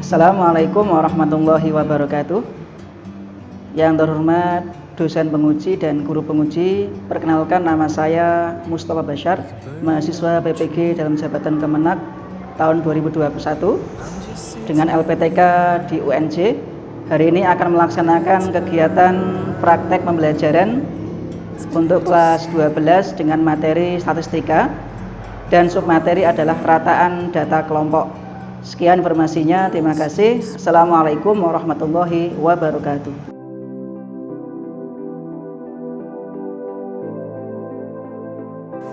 Assalamualaikum warahmatullahi wabarakatuh. Yang terhormat dosen penguji dan guru penguji, perkenalkan nama saya Mustafa Bashar, mahasiswa PPG dalam jabatan Kemenak tahun 2021 dengan LPTK di UNJ. Hari ini akan melaksanakan kegiatan praktek pembelajaran untuk kelas 12 dengan materi statistika dan submateri adalah rataan data kelompok. Sekian informasinya, terima kasih. Assalamualaikum warahmatullahi wabarakatuh.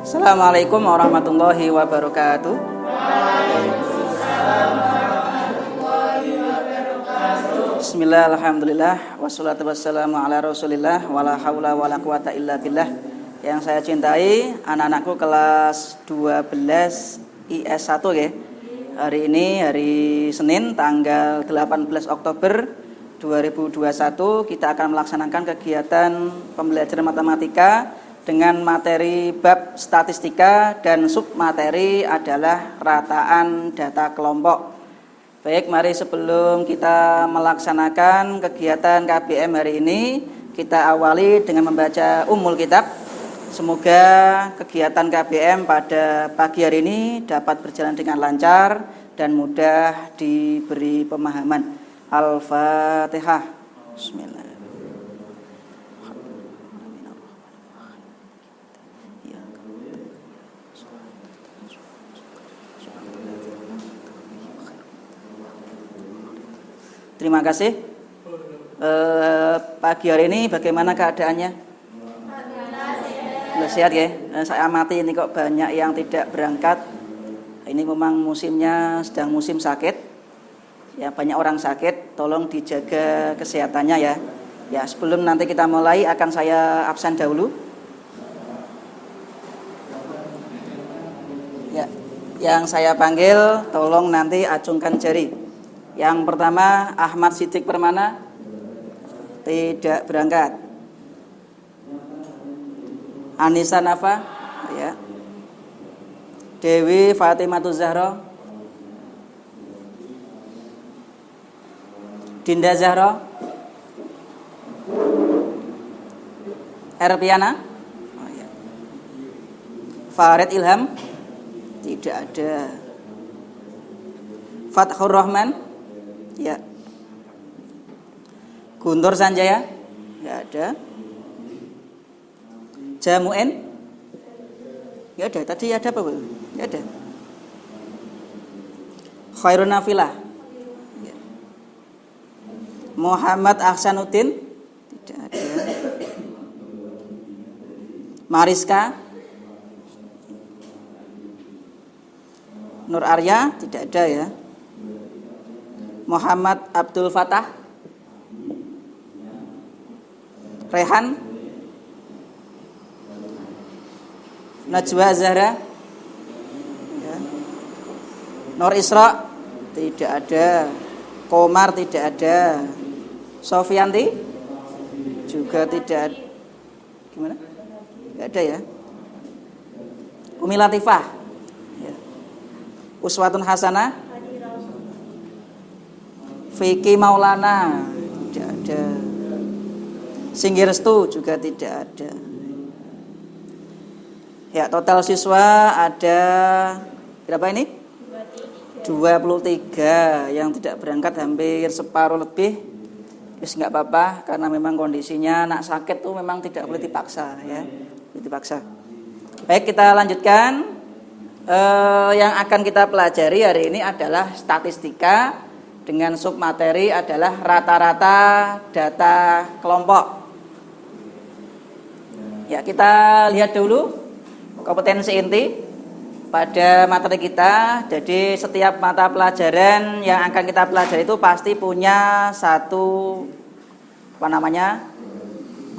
Assalamualaikum warahmatullahi wabarakatuh. Waalaikumsalam warahmatullahi wabarakatuh. Bismillah, alhamdulillah, wassalatu wassalamu ala rasulillah, wala hawla wala quwata illa billah. Yang saya cintai, anak-anakku kelas 12 IS1 ya. Hari ini hari Senin tanggal 18 Oktober 2021 kita akan melaksanakan kegiatan pembelajaran matematika dengan materi bab statistika dan submateri adalah rataan data kelompok. Baik, mari sebelum kita melaksanakan kegiatan KBM hari ini, kita awali dengan membaca Ummul Kitab. Semoga kegiatan KBM pada pagi hari ini dapat berjalan dengan lancar dan mudah diberi pemahaman. Al-Fatihah. Bismillah. Terima kasih. Pagi hari ini bagaimana keadaannya? Sehat ya. Saya amati ini kok banyak yang tidak berangkat. Ini memang musimnya sedang musim sakit. Ya, banyak orang sakit. Tolong dijaga kesehatannya ya. Ya, sebelum nanti kita mulai akan saya absen dahulu. Ya, yang saya panggil tolong nanti acungkan jari. Yang pertama Ahmad Siddiq Permana tidak berangkat. Anissa Nafa ya. Dewi Fatimatu Zahra, Dinda Zahra, Erpiana, ya. Farid Ilham tidak ada. Fathur Rahman ya. Guntur Sanjaya tidak ada. Jamu'en ya ada, tadi ada apa Bu? Ya ada. Khairun Nafilah ya. Muhammad Ahsanuddin tidak ada. Mariska, Nur Arya tidak ada ya. Muhammad Abdul Fatah, Rehan, Najwa Zahra ya. Nur Isra tidak ada. Komar tidak ada. Sofianti juga tidak. Gimana? Tidak ada ya. Umi Latifah ya. Uswatun Hasanah, Vicky Maulana tidak ada. Singgirestu juga tidak ada. Ya, total siswa ada berapa ini? 23 yang tidak berangkat, hampir separuh lebih. Wis enggak apa-apa karena memang kondisinya anak sakit tuh memang tidak boleh dipaksa ya. Dipaksa. Baik, kita lanjutkan. Yang akan kita pelajari hari ini adalah statistika dengan submateri adalah rata-rata data kelompok. Ya, kita lihat dulu kompetensi inti pada materi kita. Jadi setiap mata pelajaran yang akan kita pelajari itu pasti punya satu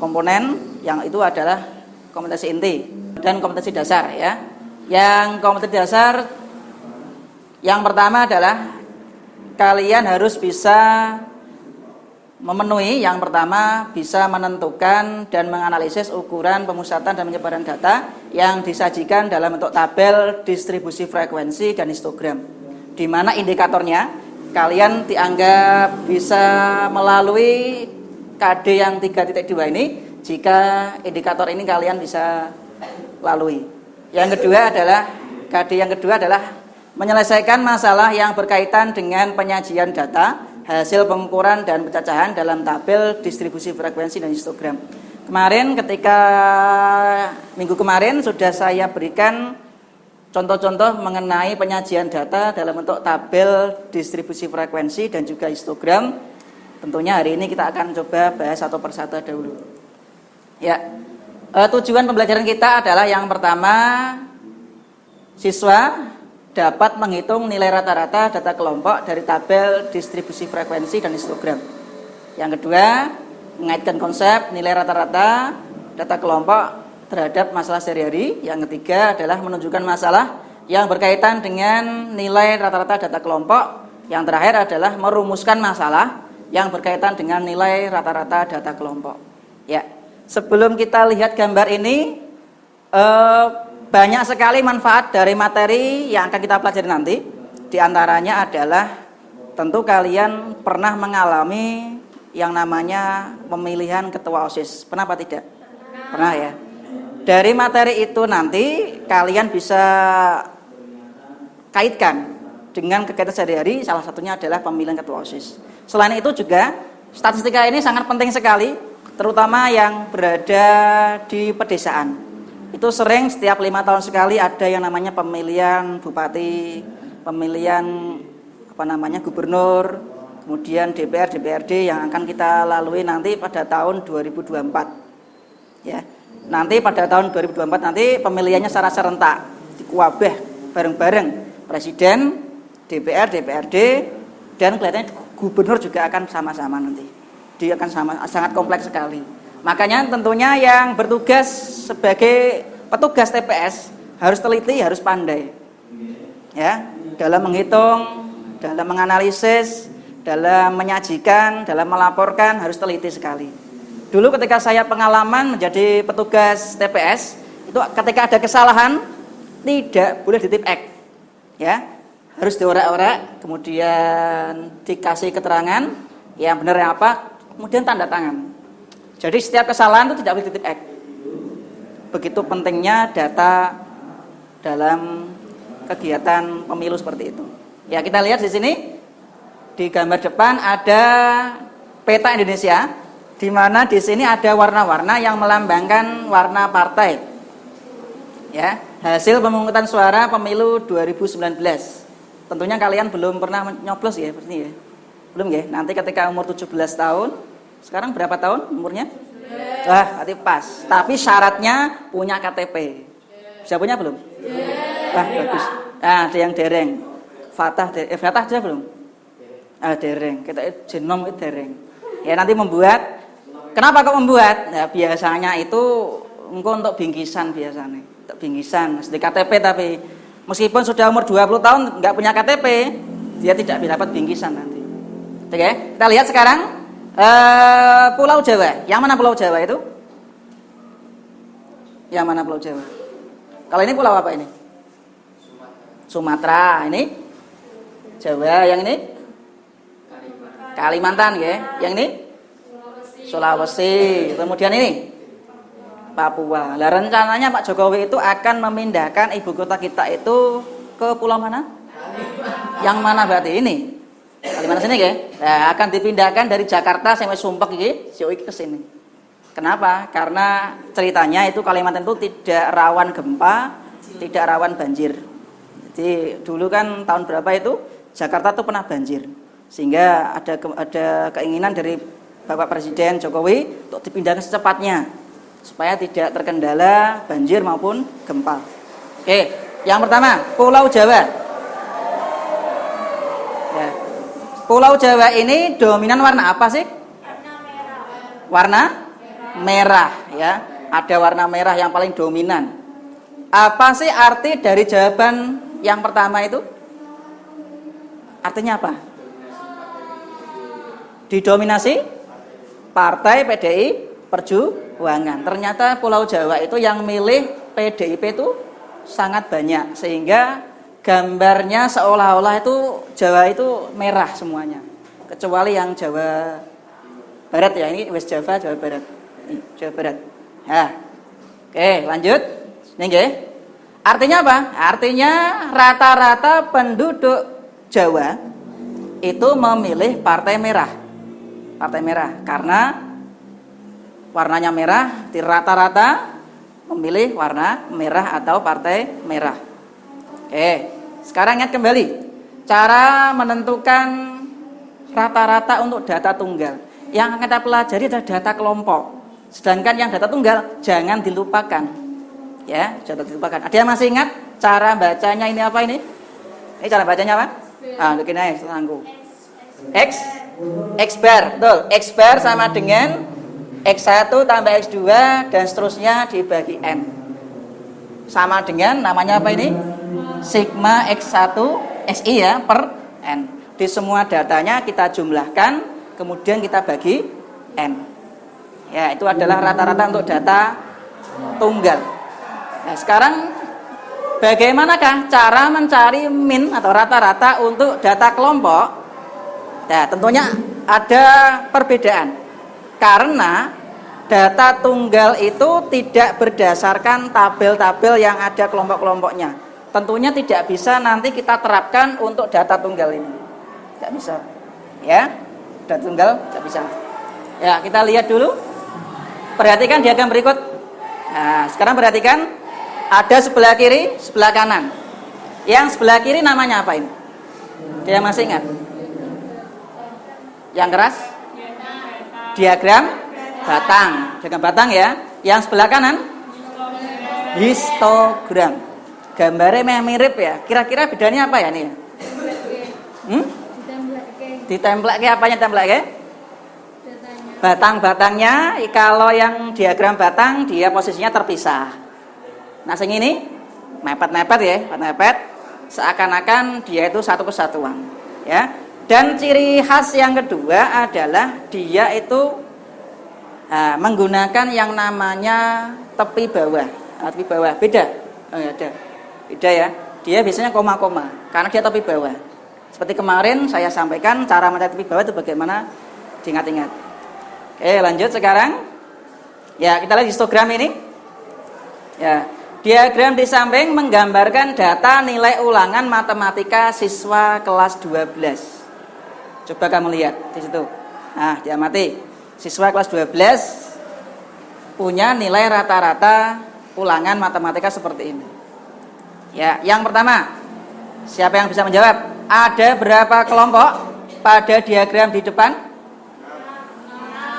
komponen yang itu adalah kompetensi inti dan kompetensi dasar ya. Yang kompetensi dasar yang pertama adalah kalian harus bisa memenuhi, yang pertama bisa menentukan dan menganalisis ukuran pemusatan dan penyebaran data yang disajikan dalam bentuk tabel distribusi frekuensi dan histogram, di mana indikatornya kalian dianggap bisa melalui KD yang 3.2 ini jika indikator ini kalian bisa lalui. Yang kedua adalah KD yang kedua adalah menyelesaikan masalah yang berkaitan dengan penyajian data, hasil pengukuran dan pencacahan dalam tabel distribusi frekuensi dan histogram. Kemarin ketika minggu kemarin sudah saya berikan contoh-contoh mengenai penyajian data dalam bentuk tabel distribusi frekuensi dan juga histogram. Tentunya hari ini kita akan coba bahas satu persatu dahulu. Ya, tujuan pembelajaran kita adalah yang pertama, siswa dapat menghitung nilai rata-rata data kelompok dari tabel distribusi frekuensi dan histogram. Yang kedua, mengaitkan konsep nilai rata-rata data kelompok terhadap masalah sehari-hari. Yang ketiga adalah menunjukkan masalah yang berkaitan dengan nilai rata-rata data kelompok. Yang terakhir adalah merumuskan masalah yang berkaitan dengan nilai rata-rata data kelompok. Ya, sebelum kita lihat gambar ini, banyak sekali manfaat dari materi yang akan kita pelajari nanti. Di antaranya adalah tentu kalian pernah mengalami yang namanya pemilihan ketua OSIS. Pernah apa tidak? Pernah ya. Dari materi itu nanti kalian bisa kaitkan dengan kegiatan sehari-hari, salah satunya adalah pemilihan ketua OSIS. Selain itu juga statistika ini sangat penting sekali, terutama yang berada di pedesaan. Itu sering setiap 5 tahun sekali ada yang namanya pemilihan bupati, pemilihan gubernur, kemudian DPR, DPRD yang akan kita lalui nanti pada tahun 2024. Ya. Nanti pada tahun 2024 nanti pemilihannya secara serentak, dikuabeh bareng-bareng presiden, DPR, DPRD, dan kelihatannya gubernur juga akan sama-sama nanti. Dia akan sangat kompleks sekali. Makanya tentunya yang bertugas sebagai petugas TPS harus teliti, harus pandai. Ya, dalam menghitung, dalam menganalisis, dalam menyajikan, dalam melaporkan harus teliti sekali. Dulu ketika saya pengalaman menjadi petugas TPS, itu ketika ada kesalahan tidak boleh ditip X. Ya, harus diorak-orak, kemudian dikasih keterangan yang benar yang apa, kemudian tanda tangan. Jadi setiap kesalahan itu tidak boleh ditip X. Begitu pentingnya data dalam kegiatan pemilu seperti itu. Ya, kita lihat di sini di gambar depan ada peta Indonesia, di mana di sini ada warna-warna yang melambangkan warna partai. Ya, hasil pemungutan suara pemilu 2019. Tentunya kalian belum pernah nyoblos ya, pasti ya. Belum ya? Nanti ketika umur 17 tahun. Sekarang berapa tahun umurnya? Wah, nanti pas. Tapi syaratnya punya KTP. Sudah punya belum? Wah, bagus. Nah, ada yang dereng. Fatah sudah belum? Dereng. Kita genom itu dereng. Ya, nanti membuat. Kenapa kok membuat? Nah, biasanya itu engkau untuk bingkisan biasanya. Untuk bingkisan, di KTP tapi meskipun sudah umur 20 tahun nggak punya KTP, dia tidak dapat bingkisan nanti. Oke, kita lihat sekarang Pulau Jawa. Yang mana Pulau Jawa itu? Yang mana Pulau Jawa? Kalau ini pulau apa ini? Sumatera. Ini Jawa. Yang ini Kalimantan ya. Yang ini Sulawesi. Kemudian ini Papua. Lah rencananya Pak Jokowi itu akan memindahkan ibu kota kita itu ke pulau mana? Yang mana berarti ini? Kalimantan sini ya. Nah, akan dipindahkan dari Jakarta sampai Sumpek iki, ke sini. Kenapa? Karena ceritanya itu Kalimantan itu tidak rawan gempa, tidak rawan banjir. Jadi dulu kan tahun berapa itu Jakarta tuh pernah banjir. Sehingga ada keinginan dari Bapak Presiden Jokowi untuk dipindahkan secepatnya supaya tidak terkendala banjir maupun gempa. Oke, yang pertama Pulau Jawa. Ya. Pulau Jawa ini dominan warna apa sih? Warna merah ya. Ada warna merah yang paling dominan. Apa sih arti dari jawaban yang pertama itu? Artinya apa? Didominasi Partai PDI Perjuangan. Ternyata Pulau Jawa itu yang milih PDIP itu sangat banyak, sehingga gambarnya seolah-olah itu Jawa itu merah semuanya. Kecuali yang Jawa Barat ya, ini West Java, Jawa Barat. Ini Jawa Barat. Ya. Oke, lanjut. Ini nggih. Artinya apa? Artinya rata-rata penduduk Jawa itu memilih partai merah. Partai merah karena warnanya merah, di rata-rata memilih warna merah atau partai merah. Oke, sekarang ingat kembali cara menentukan rata-rata untuk data tunggal. Yang akan kita pelajari adalah data kelompok. Sedangkan yang data tunggal jangan dilupakan. Ya, jangan dilupakan. Ada yang masih ingat cara bacanya ini apa ini? Ini cara bacanya apa? Ah, begini aja, selangku. X bar, betul. X bar sama dengan X1 tambah X2 dan seterusnya dibagi N. Sama dengan namanya apa ini? Sigma X1 XI ya per N. Di semua datanya kita jumlahkan, kemudian kita bagi N. Ya, itu adalah rata-rata untuk data tunggal. Nah, sekarang bagaimanakah cara mencari min atau rata-rata untuk data kelompok? Nah, tentunya ada perbedaan. Karena data tunggal itu tidak berdasarkan tabel-tabel yang ada kelompok-kelompoknya. Tentunya tidak bisa nanti kita terapkan untuk data tunggal ini. Tidak bisa. Ya, data tunggal tidak bisa. Ya, kita lihat dulu. Perhatikan diagram berikut. Nah, sekarang perhatikan. Ada sebelah kiri, sebelah kanan. Yang sebelah kiri namanya apa ini? Dia masih ingat? Yang keras? Diagram batang. Diagram batang ya. Yang sebelah kanan? Histogram. Gambarnya mirip ya. Kira-kira bedanya apa ya nih? Ditemplek apanya templek? Batang-batangnya. Kalau yang diagram batang dia posisinya terpisah. Nah, sing ini mepet-mepet ya, mepet seakan-akan dia itu satu kesatuan, ya. Dan ciri khas yang kedua adalah dia itu menggunakan yang namanya tepi bawah. Tepi bawah beda, ada, beda ya. Dia biasanya koma-koma karena dia tepi bawah. Seperti kemarin saya sampaikan cara mencari tepi bawah itu bagaimana, diingat-ingat. Oke, lanjut sekarang. Ya, kita lihat histogram ini. Ya. Diagram di samping menggambarkan data nilai ulangan matematika siswa kelas 12. Coba kamu lihat di situ. Nah, diamati. Siswa kelas 12 punya nilai rata-rata ulangan matematika seperti ini. Ya, yang pertama, siapa yang bisa menjawab? Ada berapa kelompok pada diagram di depan?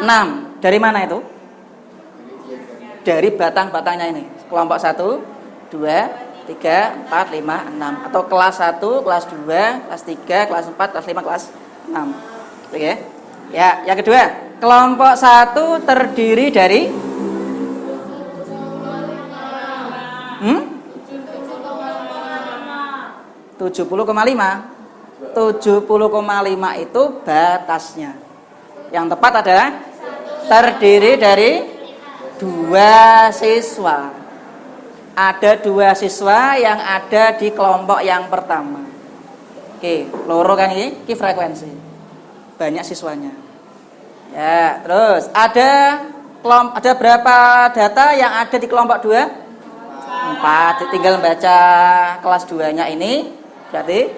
6. Dari mana itu? Dari batang-batangnya ini. Kelompok 1, 2, 3, 4, 5, 6. Atau kelas 1, kelas 2, kelas 3, kelas 4, kelas 5, kelas 6. Oke. Ya, yang kedua, kelompok 1 terdiri dari 70,5. 70,5 itu batasnya. Yang tepat adalah terdiri dari 2 siswa. Ada 2 siswa yang ada di kelompok yang pertama. Oke, loro kan ini frekuensi. Banyak siswanya. Ya, terus ada berapa data yang ada di kelompok 2? 4. Tinggal baca kelas 2-nya ini berarti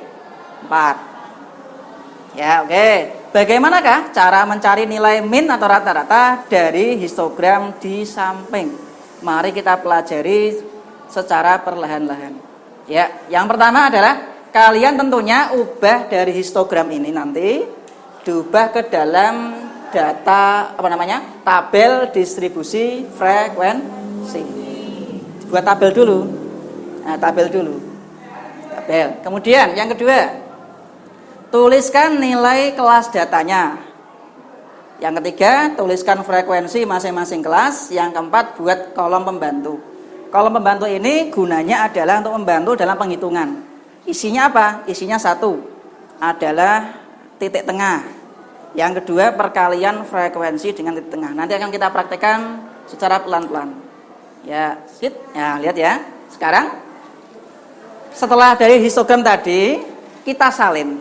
4. Ya, oke. Bagaimanakah cara mencari nilai min atau rata-rata dari histogram di samping? Mari kita pelajari secara perlahan-lahan. Ya, yang pertama adalah kalian tentunya ubah dari histogram ini nanti diubah ke dalam data tabel distribusi frekuensi. Buat tabel dulu. Nah, tabel dulu. Tabel. Kemudian yang kedua, tuliskan nilai kelas datanya. Yang ketiga, tuliskan frekuensi masing-masing kelas. Yang keempat, buat kolom pembantu. Kolom pembantu ini gunanya adalah untuk membantu dalam penghitungan. Isinya apa? Isinya 1 adalah titik tengah. Yang kedua, perkalian frekuensi dengan titik tengah. Nanti akan kita praktekkan secara pelan-pelan. Ya, sit. Ya, lihat ya. Sekarang Setelah dari histogram tadi, kita salin.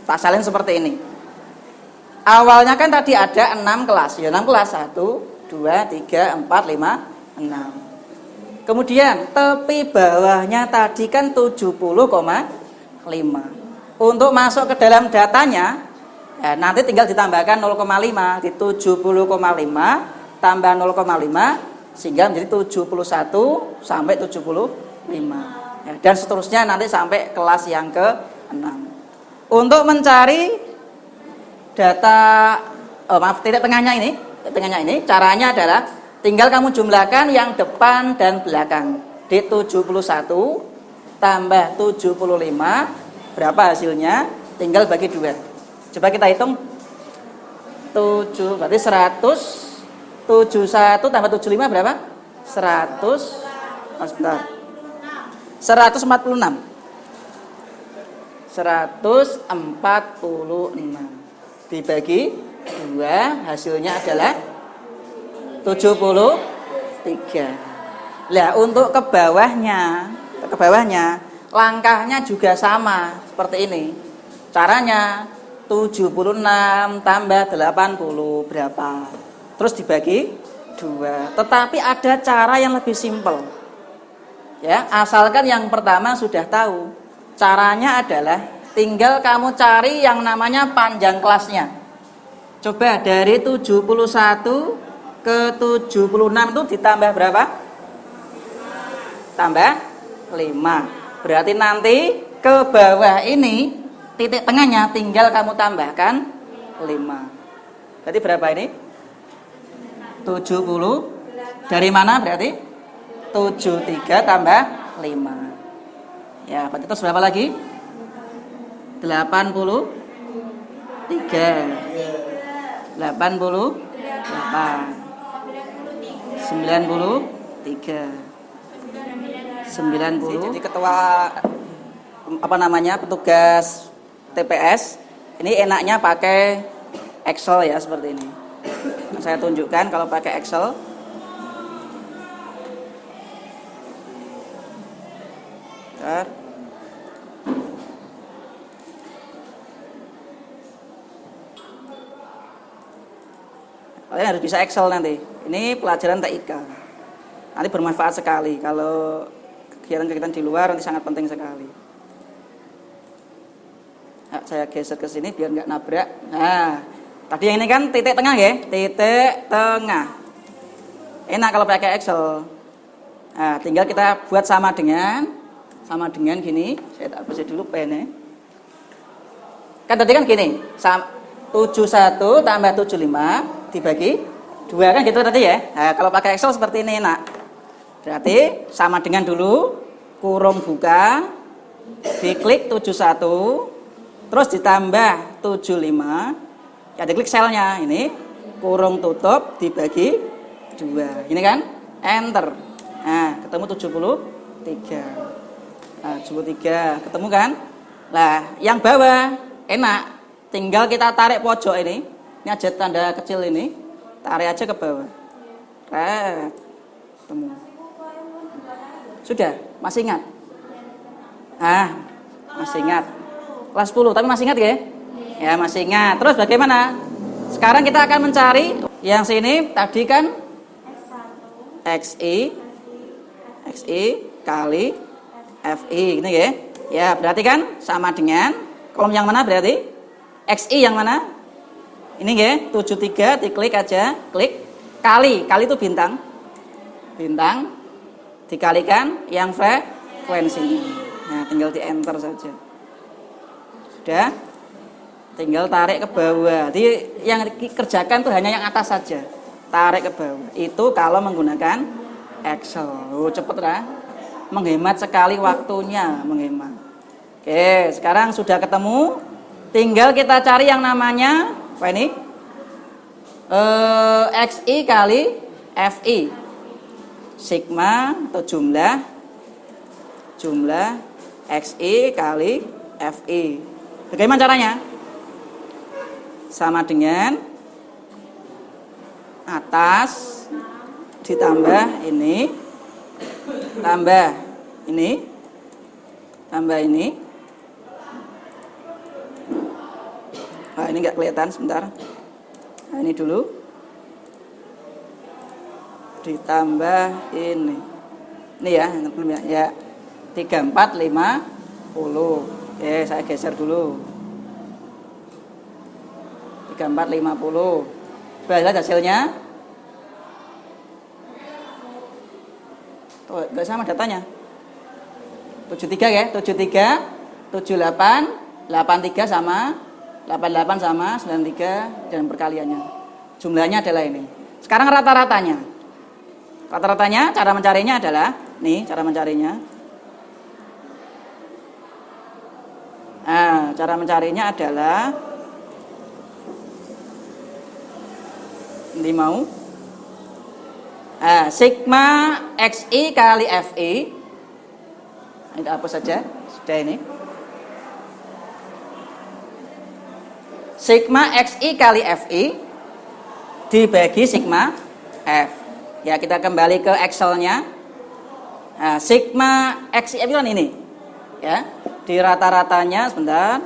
Tak salin seperti ini. Awalnya kan tadi ada 6 kelas. Ya 6 kelas. 1, 2, 3, 4, 5, 6. Kemudian tepi bawahnya tadi kan 70,5. Untuk masuk ke dalam datanya, ya, nanti tinggal ditambahkan 0,5. Di 70,5 tambah 0,5 sehingga menjadi 71 sampai 75. Ya, dan seterusnya nanti sampai kelas yang ke-6. Untuk mencari data titik tengahnya ini caranya adalah tinggal kamu jumlahkan yang depan dan belakang. Di 71 tambah 75 berapa hasilnya? Tinggal bagi 2. Coba kita hitung. 7 berarti 100. 71 tambah 75 berapa? 100. Sebentar. 146. 146 dibagi 2 hasilnya adalah 73. Lah untuk ke bawahnya langkahnya juga sama seperti ini. Caranya 76 tambah 80 berapa? Terus dibagi 2. Tetapi ada cara yang lebih simpel. Ya, asalkan yang pertama sudah tahu. Caranya adalah tinggal kamu cari yang namanya panjang kelasnya. Coba dari 71 ke 76 itu ditambah berapa? Tambah 5. Berarti nanti ke bawah ini titik tengahnya tinggal kamu tambahkan 5. Berarti berapa ini? 70. Dari mana berarti? 73 tambah 5. Ya, berarti itu berapa lagi? 83. 88. 93. 90. Jadi ketua petugas TPS ini enaknya pakai Excel ya seperti ini. Saya tunjukkan kalau pakai Excel. Bentar. Kalian harus bisa Excel nanti. Ini pelajaran TIK. Nanti bermanfaat sekali kalau kegiatan-kegiatan di luar nanti sangat penting sekali. Nah, saya geser ke sini biar nggak nabrak. Nah, tadi yang ini kan titik tengah ya, titik tengah. Enak kalau pakai Excel. Nah, tinggal kita buat sama dengan gini. Saya tak bersih dulu pennya. Kan tadi kan gini, 71 tambah 75 dibagi 2 kan gitu tadi ya. Nah, kalau pakai Excel seperti ini enak. Berarti sama dengan dulu, kurung buka, diklik 71, terus ditambah 75, ya diklik selnya ini, kurung tutup dibagi 2. Ini kan, enter. Nah, ketemu 73. Nah, 73, ketemu kan? Nah, yang bawah enak, tinggal kita tarik pojok ini aja tanda kecil ini, tarik aja ke bawah. Ketemu. Sudah, masih ingat? Masih ingat. Kelas 10, tapi masih ingat ya? Ya, masih ingat. Terus bagaimana? Sekarang kita akan mencari yang sini tadi kan XI kali FI gini ya. Ya, berarti kan sama dengan kolom yang mana berarti? XI yang mana? Ini ya, 73 diklik aja, klik kali itu bintang dikalikan yang frekuensinya. Nah, tinggal di enter saja. Sudah, tinggal tarik ke bawah. Jadi yang dikerjakan tuh hanya yang atas saja. Tarik ke bawah. Itu kalau menggunakan Excel. Cepet lah. Menghemat sekali waktunya, menghemat. Oke, sekarang sudah ketemu. Tinggal kita cari yang namanya apa ini? XI kali FI. Sigma atau jumlah XI kali FI. Bagaimana caranya? Sama dengan atas ditambah ini tambah ini tambah ini. Nah, ini nggak kelihatan, sebentar. Nah, ini dulu. Ditambah ini. Ini ya, belum ya. Ya. 34, 50. Oke, saya geser dulu. 34, 50. Sudah lihat hasilnya? Tuh, nggak sama datanya. 73 ya, 73, 78, 83 sama 88 sama 93 dan perkaliannya. Jumlahnya adalah ini. Sekarang rata-ratanya. Rata-ratanya cara mencarinya adalah nih, cara mencarinya. Nah, cara mencarinya adalah ini mau sigma xi kali fi. Ini apa saja? Sudah ini. Sigma xi kali fi dibagi sigma f. Ya, kita kembali ke Excel-nya. Nah, sigma xi f kan ini. Ya, di rata-ratanya sebentar.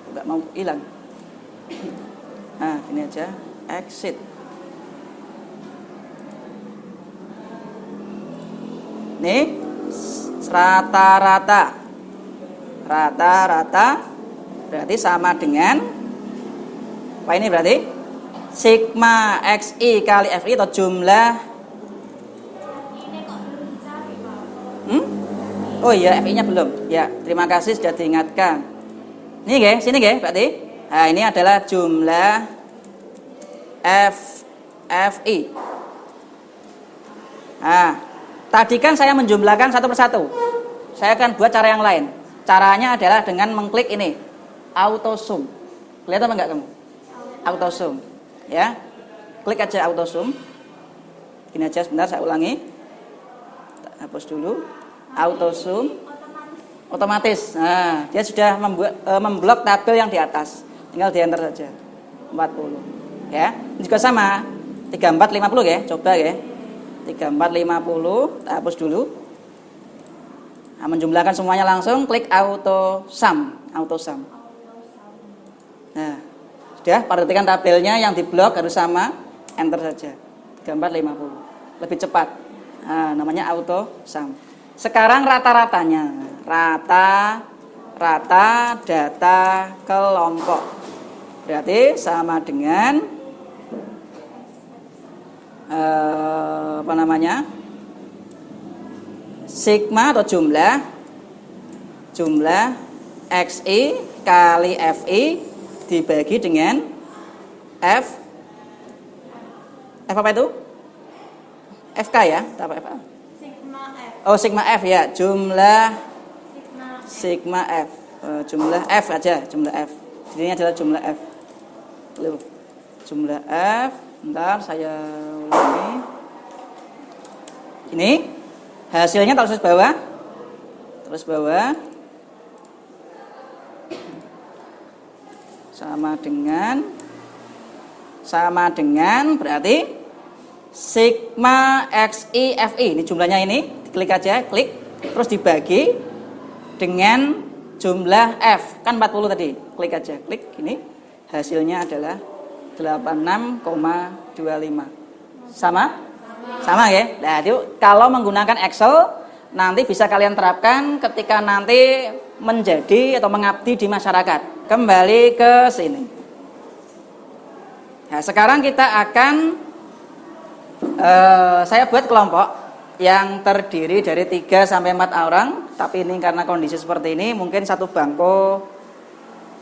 Enggak mau hilang. Nah, ini aja exit. Nih, rata-rata berarti sama dengan apa ini berarti sigma xi kali fi atau jumlah oh iya fi nya belum ya, terima kasih sudah diingatkan. Ini guys, sini guys berarti nah, ini adalah jumlah fi. Nah, tadi kan saya menjumlahkan satu persatu. Saya akan buat cara yang lain. Caranya adalah dengan mengklik ini, auto zoom. Kelihatan apa enggak kamu? Auto zoom, ya. Klik aja auto zoom. Gini aja sebentar, saya ulangi. Hapus dulu. Auto zoom. Otomatis. Nah, dia sudah memblok tabel yang di atas. Tinggal di enter saja. 40. Ya. Ini juga sama. 34 50 ya. Coba ya. 34 50, hapus dulu. Nah, menjumlahkan semuanya langsung klik auto sum. Nah, sudah perhatikan tabelnya yang diblok harus sama, enter saja. 34 50. Lebih cepat. Nah, namanya auto sum. Sekarang rata-ratanya. Rata data kelompok. Berarti sama dengan apa namanya? Sigma atau jumlah xi kali fi dibagi dengan f apa itu? Fk ya? Apa? Sigma f. Oh, sigma f ya, jumlah sigma f. Jumlah f aja, jumlah f. Ini adalah jumlah f. Lalu jumlah f, bentar saya ulangi. Ini hasilnya terus bawah. Sama dengan berarti sigma xi fi. Ini jumlahnya ini, klik aja, klik terus dibagi dengan jumlah f. Kan 40 tadi. Klik aja, klik ini. Hasilnya adalah 86,25. Sama ya. Nah, itu kalau menggunakan Excel nanti bisa kalian terapkan ketika nanti menjadi atau mengabdi di masyarakat. Kembali ke sini. Nah, sekarang kita akan saya buat kelompok yang terdiri dari 3 sampai 4 orang, tapi ini karena kondisi seperti ini mungkin satu bangku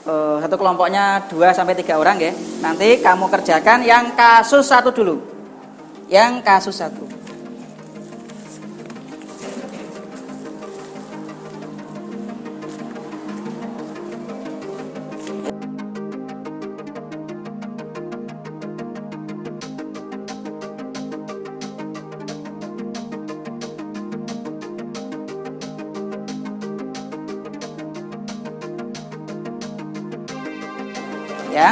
satu kelompoknya 2 sampai 3 orang ya. Nanti kamu kerjakan yang kasus 1 dulu. Yang kasus 1. Ya,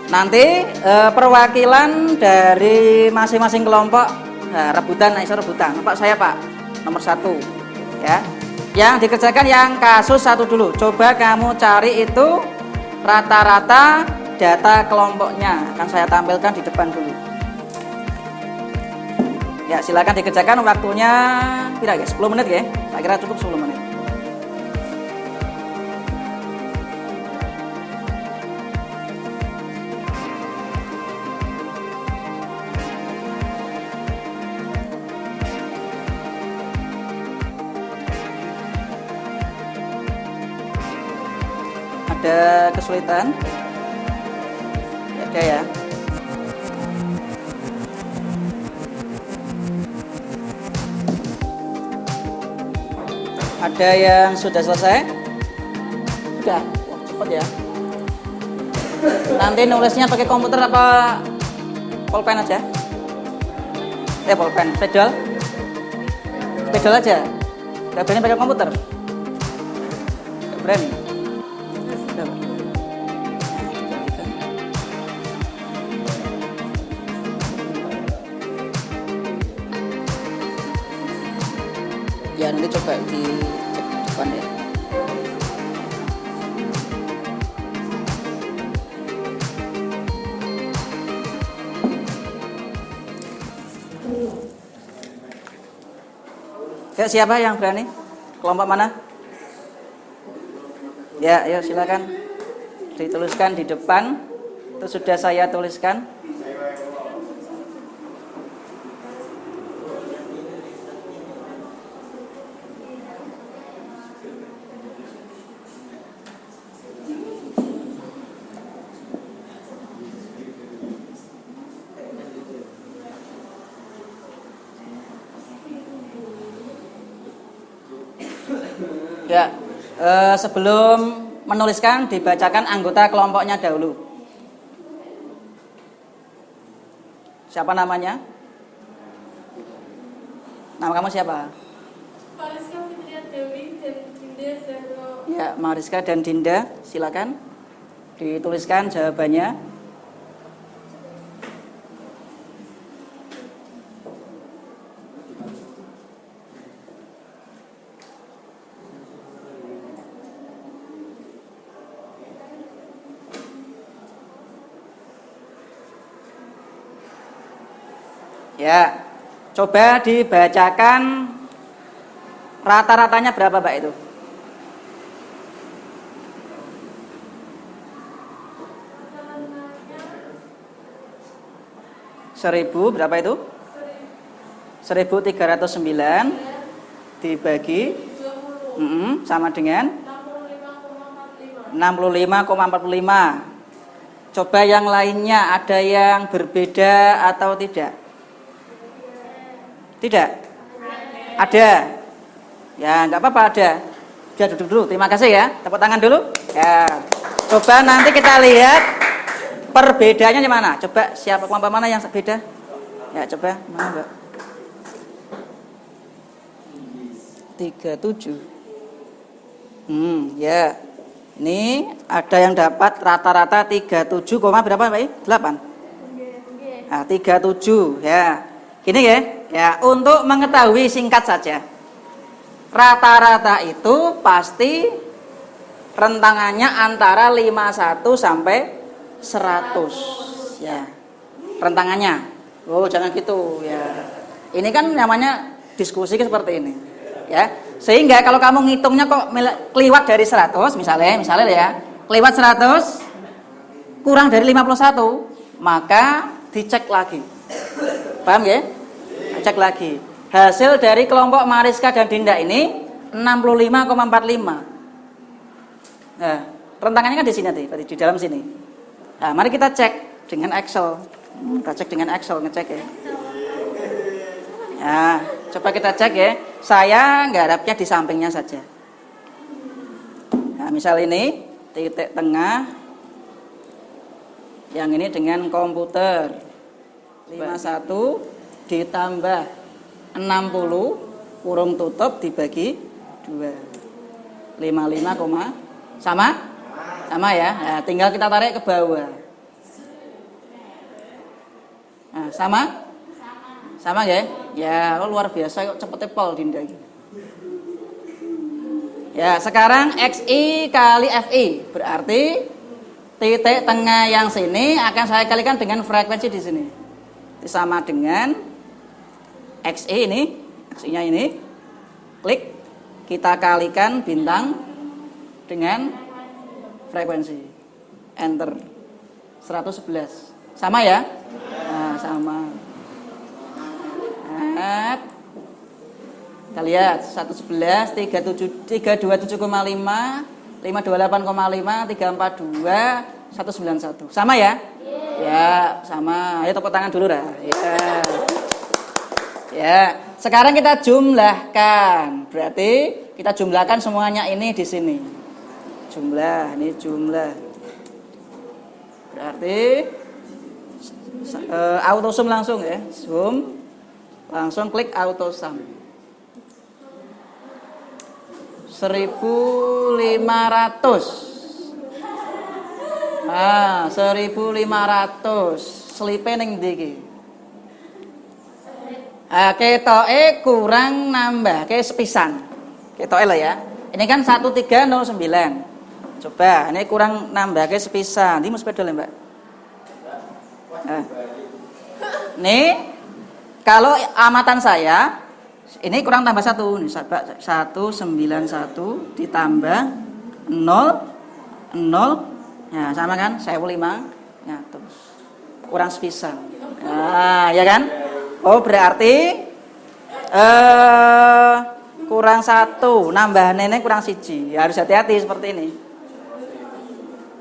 nanti perwakilan dari masing-masing kelompok rebutan, rebutan. Pak saya Pak, nomor 1 ya. Yang dikerjakan yang kasus 1 dulu. Coba kamu cari itu rata-rata data kelompoknya. Akan saya tampilkan di depan dulu. Ya, silakan dikerjakan, waktunya kira 10 menit ya. Saya kira cukup 10 menit. Ada kesulitan? Ada ya. Ada yang sudah selesai? Sudah. Wah, cepet ya. Nanti nulisnya pakai komputer apa pulpen aja? Pulpen, spidol? Spidol aja. Gak berani pakai komputer? Gak berani. Ya nanti coba di depan ya. Ya, siapa yang berani? Kelompok mana? Ya, ayo silakan dituliskan di depan. Itu sudah saya tuliskan. Ya, sebelum menuliskan dibacakan anggota kelompoknya dahulu. Siapa namanya? Nama kamu siapa? Mariska Fitria Dewi dan Dinda Zahro. Ya, Mariska dan Dinda, silakan dituliskan jawabannya. Ya, coba dibacakan rata-ratanya berapa, Pak, itu? 1000 berapa itu? 1309 dibagi 20. sama dengan 65,45. 65,45. Coba yang lainnya ada yang berbeda atau tidak? Tidak? Ada? Ya, nggak apa-apa ada. Biar duduk dulu. Terima kasih ya. Tepuk tangan dulu. Ya. Coba nanti kita lihat perbedaannya di mana. Coba siapa kelompok mana yang beda? Ya, coba mana, Mbak? 37. Ya. Ini ada yang dapat rata-rata 37, berapa, Pak? 8. Nah, 37 ya. Gini ya. Ya, untuk mengetahui singkat saja. Rata-rata itu pasti rentangannya antara 51 sampai 100 ya. Rentangannya. Oh, jangan gitu ya. Ini kan namanya diskusi seperti ini. Ya. Sehingga kalau kamu ngitungnya kok keliwat dari 100 misalnya ya. Keliwat 100 kurang dari 51, maka dicek lagi. Paham ya? Cek lagi. Hasil dari kelompok Mariska dan Dinda ini 65,45. Nah, rentangannya kan di sini tadi, di dalam sini. Nah, mari kita cek dengan Excel. Kita cek dengan Excel, ngecek ya. Nah, coba kita cek ya. Saya nggarapnya di sampingnya saja. Nah, misal ini titik tengah. Yang ini dengan komputer. 51 ditambah 60 kurung tutup dibagi 2. 55, sama? Sama ya. Nah, tinggal kita tarik ke bawah. Nah, sama? Sama ya? Ya, luar biasa kok cepetnya pol Dinda iki. Ya, sekarang XI kali FI berarti titik tengah yang sini akan saya kalikan dengan frekuensi di sini. Sama dengan XI ini, XI-nya ini, klik, kita kalikan bintang dengan frekuensi. Enter. 111. Sama ya? Nah, sama. Nah, kita lihat 111, 327,5, 528,5, 342, 191. Sama ya? Ya, sama. Ayo tepuk tangan dulu dah. Ya. Ya, sekarang kita jumlahkan. Berarti kita jumlahkan semuanya ini di sini. Jumlah, ini jumlah. Berarti auto sum langsung ya. Sum. Langsung klik auto sum. 1.500. Ah, 1.500. Selipe ning ndi iki? Ketoke kurang nambah ke sepisan. Ketoke lho ya. Ini kan 1309. Coba, ini kurang nambah ke sepisan. Ini sepeda lho, Mbak. Nih, kalau amatan saya ini kurang tambah 1 nih, 191 ditambah 0 ya sama kan 1005 ya terus kurang sepisan. Nah, ya kan? Oh, berarti kurang 1, nambah nenek kurang 1. Ya, harus hati-hati seperti ini.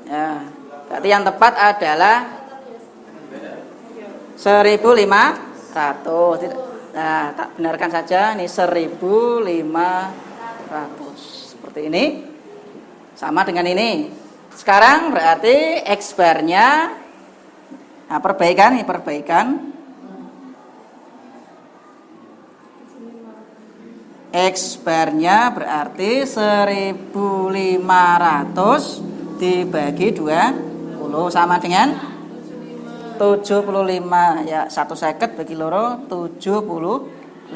Ya, berarti yang tepat adalah 1.500. Nah, tak benarkan saja ini 1.500. Seperti ini. Sama dengan ini. Sekarang berarti X bar-nya nah, perbaikan. X bar-nya berarti 1.500 dibagi 20 sama dengan 75 ya 1 seket bagi loro 75.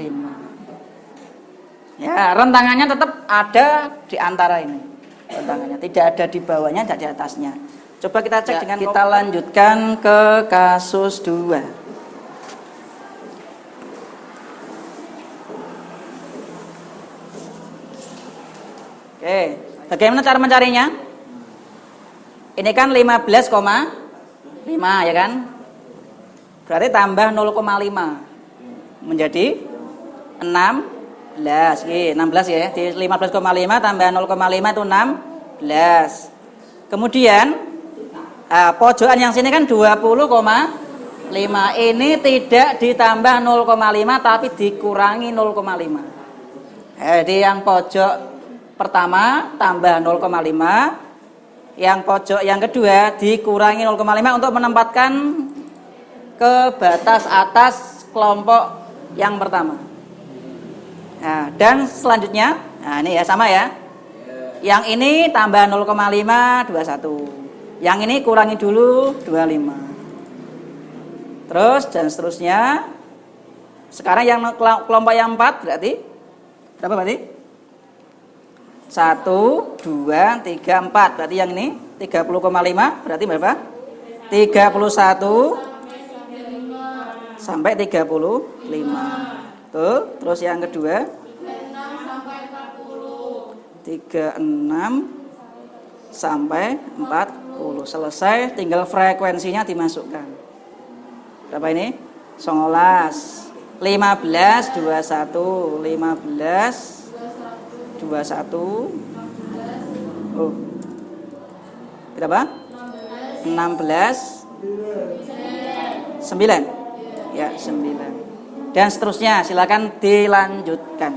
Ya, rentangannya tetap ada di antara ini. Rentangannya tidak ada di bawahnya, tidak di atasnya. Coba kita cek dengan kita lanjutkan ke kasus 2. Oke, bagaimana cara mencarinya? Ini kan 15,5 ya kan? Berarti tambah 0,5 menjadi 16. Oke, 16 ya. Di 15,5 tambah 0,5 itu 16. Kemudian pojokan yang sini kan 20,5. Ini tidak ditambah 0,5 tapi dikurangi 0,5. Jadi yang pojok pertama tambah 0,5. Yang pojok yang kedua dikurangi 0,5 untuk menempatkan ke batas atas kelompok yang pertama. Nah, dan selanjutnya, nah ini ya sama ya. Yang ini tambah 0,5 21. Yang ini kurangi dulu 25. Terus dan seterusnya. Sekarang yang kelompok yang 4 berarti berapa berarti? 1, 2, 3, 4. Berarti yang ini 30,5 berarti berapa? 31 sampai 35. Tuh, terus yang kedua 36 sampai 40. Selesai, tinggal frekuensinya dimasukkan. Berapa ini? 19, 15, 21, 15 21. Oh. Berapa? 16 9. Ya, 9. Dan seterusnya, silakan dilanjutkan.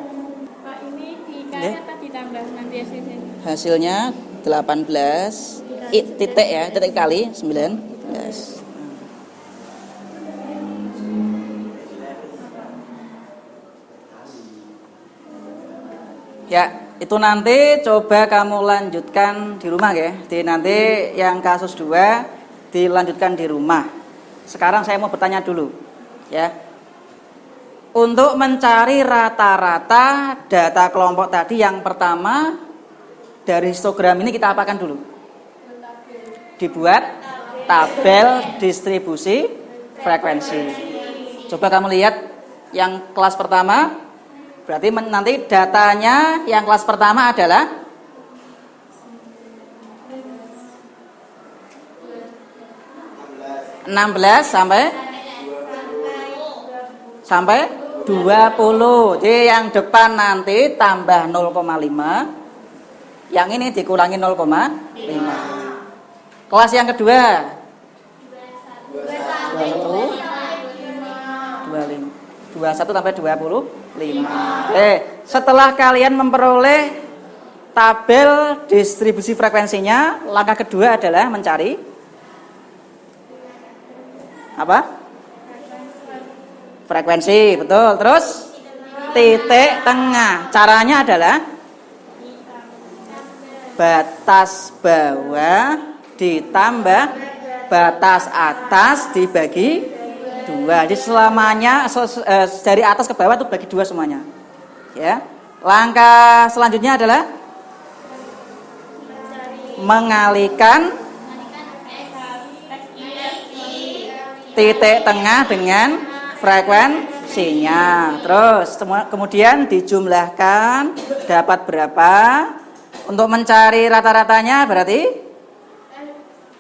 Pak, ini dikali apa ditambah nanti hasilnya? Hasilnya 18 titik ya, titik kali 19. Ya, itu nanti coba kamu lanjutkan di rumah ya. Nanti yang kasus 2 dilanjutkan di rumah. Sekarang saya mau bertanya dulu, ya. untuk mencari rata-rata data kelompok tadi. Yang pertama, dari histogram ini kita apakan dulu? Dibuat tabel distribusi frekuensi. Coba kamu lihat yang kelas pertama, berarti nanti datanya yang kelas pertama adalah sampai 20. Jadi yang depan nanti tambah 0,5, yang ini dikurangi 0,5. Kelas yang kedua 21 sampai 25. Setelah kalian memperoleh tabel distribusi frekuensinya, langkah kedua adalah mencari apa? Frekuensi, betul. Terus titik tengah. Caranya adalah batas bawah ditambah batas atas dibagi 2. Jadi selamanya dari atas ke bawah itu bagi 2 semuanya. Ya. Langkah selanjutnya adalah mengalihkan titik tengah dengan frekuensinya. Terus kemudian dijumlahkan dapat berapa? Untuk mencari rata-ratanya berarti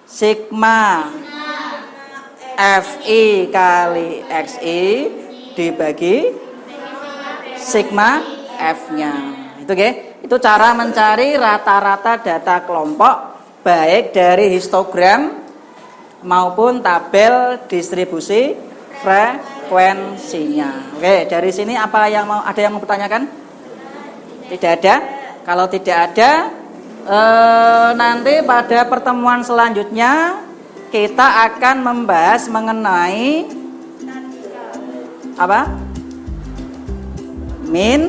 sigma Fi kali Xi dibagi sigma F-nya. Itu itu cara mencari rata-rata data kelompok baik dari histogram maupun tabel distribusi frekuensinya. Dari sini ada yang mau bertanyakan? Tidak ada. Kalau tidak ada, nanti pada pertemuan selanjutnya kita akan membahas mengenai apa? Min,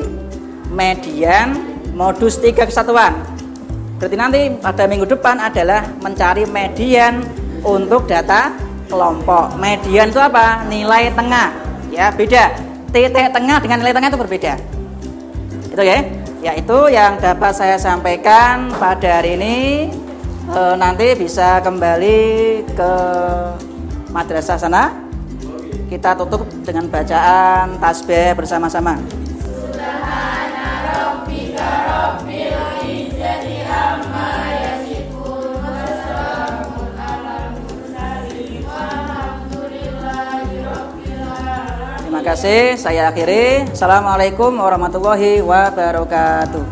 median, modus 3 kesatuan. Berarti nanti pada minggu depan adalah mencari median untuk data kelompok. Median itu apa? Nilai tengah. Ya, beda. Titik tengah dengan nilai tengah itu berbeda. Itu ya. Ya, itu yang dapat saya sampaikan pada hari ini. Nanti bisa kembali ke madrasah sana. Kita tutup dengan bacaan tasbih bersama-sama. Terima kasih, saya akhiri. Assalamualaikum warahmatullahi wabarakatuh.